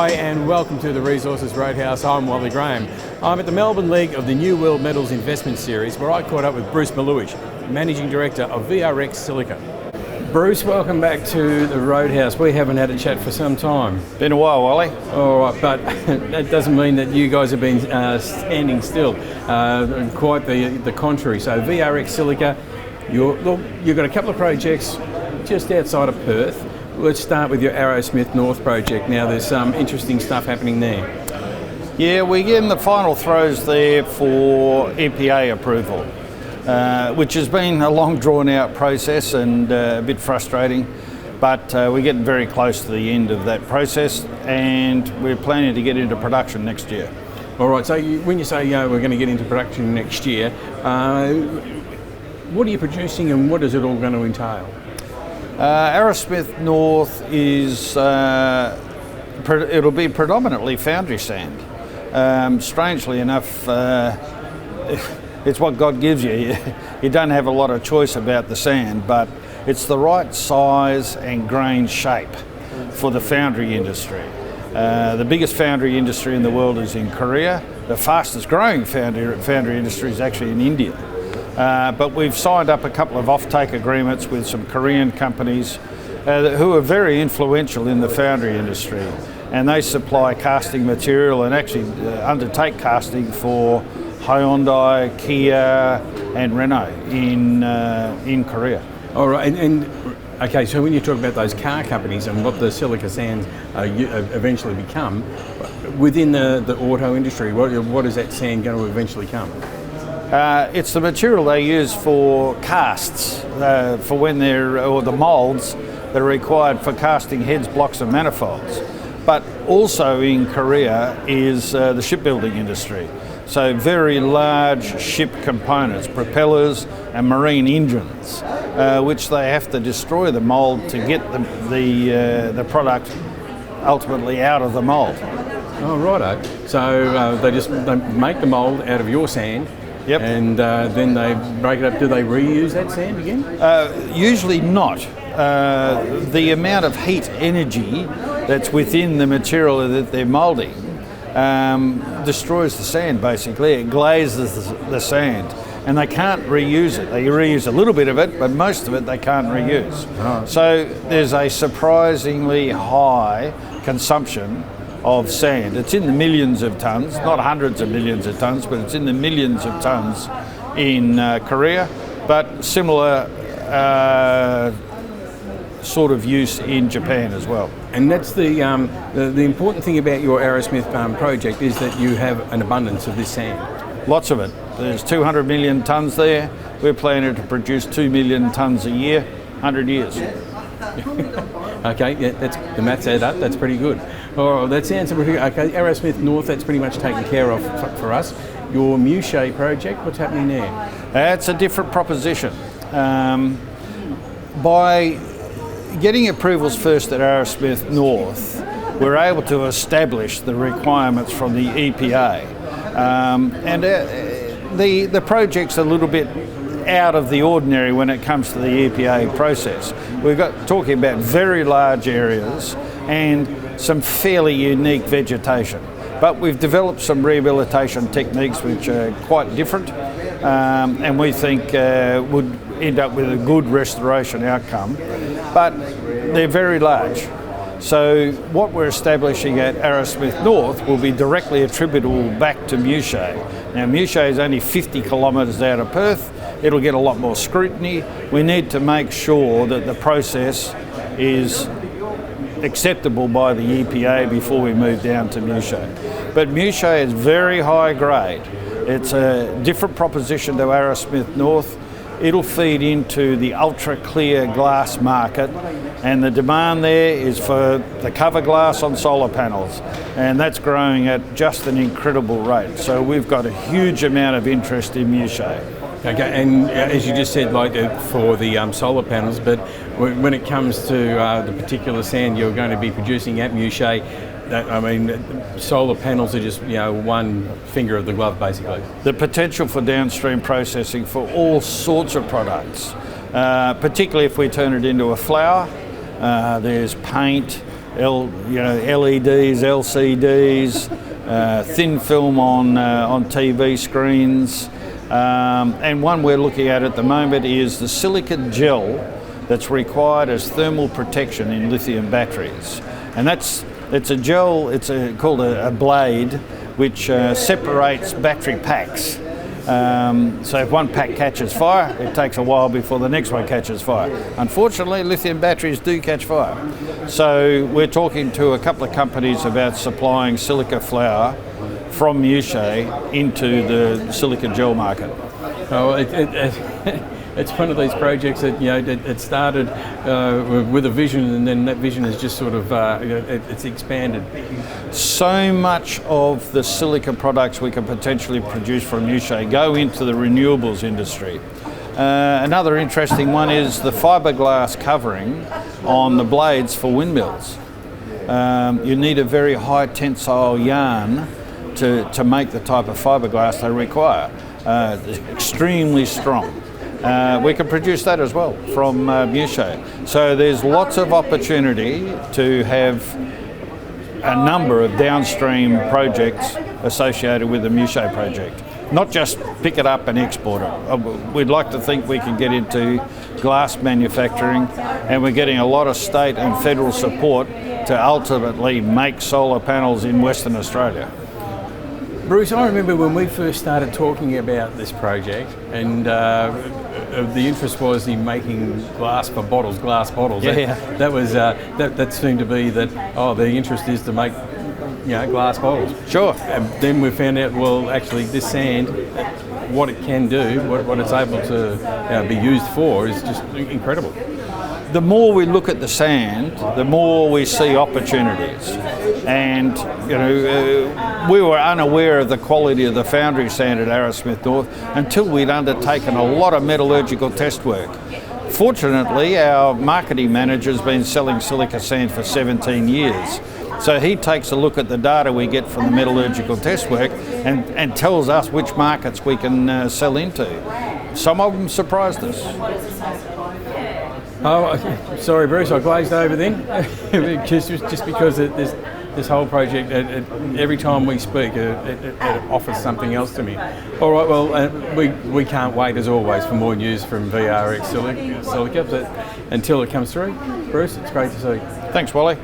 G'day and welcome to the Resources Roadhouse. I'm Wally. I'm at the Melbourne leg of the new World Metals Investment Series where I caught up with Bruce Maluish, Managing Director of VRX Silica. Bruce, welcome back to the Roadhouse. We haven't had a chat for some time. Been a while, Wally. All right, but that doesn't mean that you guys have been standing still. Quite the contrary. So VRX Silica, you've got a couple of projects just outside of Perth. Let's start with your Arrowsmith North project. Now there's some interesting stuff happening there. Yeah, we're in the final throes there for EPA approval, which has been a long drawn out process and a bit frustrating, but we're getting very close to the end of that process and we're planning to get into production next year. All right, so when you say we're going to get into production next year, what are you producing and what is it all going to entail? Arrowsmith North is, it'll be predominantly foundry sand. Strangely enough, it's what God gives you. You don't have a lot of choice about the sand, but it's the right size and grain shape for the foundry industry. The biggest foundry industry in the world is in Korea. The fastest growing foundry industry is actually in India. But we've signed up a couple of offtake agreements with some Korean companies who are very influential in the foundry industry, and they supply casting material and actually undertake casting for Hyundai, Kia and Renault in Korea. All right, okay, so when you talk about those car companies and what the silica sands eventually become, within the auto industry, what is that sand going to eventually come? It's the material they use for casts, for when or the moulds that are required for casting heads, blocks and manifolds. But also in Korea is the shipbuilding industry. So very large ship components, propellers and marine engines, which they have to destroy the mould to get the product ultimately out of the mould. Oh, righto. So they make the mould out of your sand. Yep. And then they break it up. Do they reuse that sand again? Usually not. The amount of heat energy that's within the material that they're moulding destroys the sand, basically. It glazes the sand. And they can't reuse it. They reuse a little bit of it, but most of it they can't reuse. Oh. So there's a surprisingly high consumption of sand. It's in the millions of tonnes, not hundreds of millions of tonnes, but it's in the millions of tonnes in Korea, but similar sort of use in Japan as well. And that's the important thing about your Arrowsmith project is that you have an abundance of this sand. Lots of it. There's 200 million tonnes there. We're planning to produce 2 million tonnes a year, 100 years. Okay, yeah, the maths add up. That's pretty good. Oh, that sounds pretty good. Okay, Arrowsmith North, that's pretty much taken care of for us. Your Mushay project, what's happening there? It's a different proposition. By getting approvals first at Arrowsmith North, we're able to establish the requirements from the EPA. The project's a little bit out of the ordinary when it comes to the EPA process. We've got talking about very large areas and some fairly unique vegetation. But we've developed some rehabilitation techniques which are quite different and we think would end up with a good restoration outcome. But they're very large. So what we're establishing at Arrowsmith North will be directly attributable back to Mushay. Now Mushay is only 50 kilometres out of Perth. It'll get a lot more scrutiny. We need to make sure that the process is acceptable by the EPA before we move down to Mushay. But Mushay is very high grade. It's a different proposition to Arrowsmith North. It'll feed into the ultra clear glass market, and the demand there is for the cover glass on solar panels, and that's growing at just an incredible rate. So we've got a huge amount of interest in Mushay. Okay, and as you just said, like for the solar panels, but when it comes to the particular sand you're going to be producing at Mushay, solar panels are just one finger of the glove, basically. The potential for downstream processing for all sorts of products, particularly if we turn it into a flour. There's paint, LEDs, LCDs, thin film on TV screens, and one we're looking at the moment is the silica gel that's required as thermal protection in lithium batteries, and it's a gel. It's called a blade, which separates battery packs. So if one pack catches fire, it takes a while before the next one catches fire. Unfortunately, lithium batteries do catch fire. So we're talking to a couple of companies about supplying silica flour from Maluish into the silica gel market. Oh, it's one of these projects that it started with a vision, and then that vision has just sort of it's expanded. So much of the silica products we can potentially produce from Maluish go into the renewables industry. Another interesting one is the fiberglass covering on the blades for windmills. You need a very high tensile yarn to make the type of fiberglass they require. Extremely strong. We can produce that as well from Maluish. So there's lots of opportunity to have a number of downstream projects associated with the Maluish project. Not just pick it up and export it. We'd like to think we can get into glass manufacturing, and we're getting a lot of state and federal support to ultimately make solar panels in Western Australia. Bruce, I remember when we first started talking about this project, and the interest was in making glass bottles. Yeah. That was that seemed to be that. Oh, the interest is to make glass bottles. Sure. And then we found out, well, actually, this sand, what it can do, what it's able to be used for, is just incredible. The more we look at the sand, the more we see opportunities. And we were unaware of the quality of the foundry sand at Arrowsmith North until we'd undertaken a lot of metallurgical test work. Fortunately, our marketing manager's been selling silica sand for 17 years. So he takes a look at the data we get from the metallurgical test work and tells us which markets we can sell into. Some of them surprised us. Oh, sorry, Bruce, I glazed over then. just because this whole project, every time we speak, it offers something else to me. All right, well, we can't wait, as always, for more news from VRX Silica, but until it comes through, Bruce, it's great to see you. Thanks, Wally.